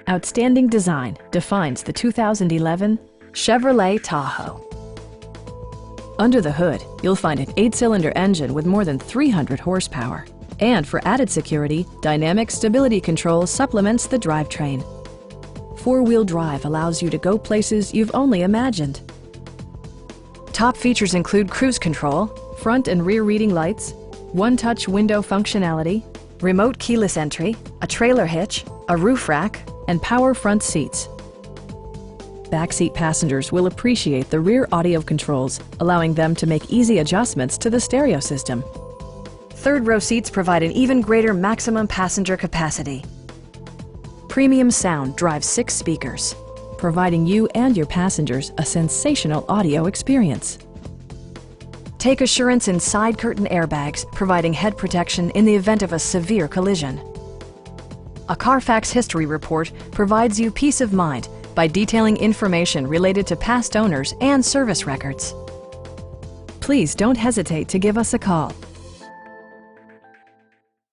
Outstanding design defines the 2011 Chevrolet Tahoe. Under the hood, you'll find an 8-cylinder engine with more than 300 horsepower. And for added security, Dynamic Stability Control supplements the drivetrain. 4-wheel drive allows you to go places you've only imagined. Top features include cruise control, front and rear reading lights, one-touch window functionality, remote keyless entry, a trailer hitch, a roof rack, and power front seats. Backseat passengers will appreciate the rear audio controls, allowing them to make easy adjustments to the stereo system. Third-row seats provide an even greater maximum passenger capacity. Premium sound drives 6 speakers, providing you and your passengers a sensational audio experience. Take assurance in side curtain airbags, providing head protection in the event of a severe collision. A Carfax history report provides you peace of mind by detailing information related to past owners and service records. Please don't hesitate to give us a call.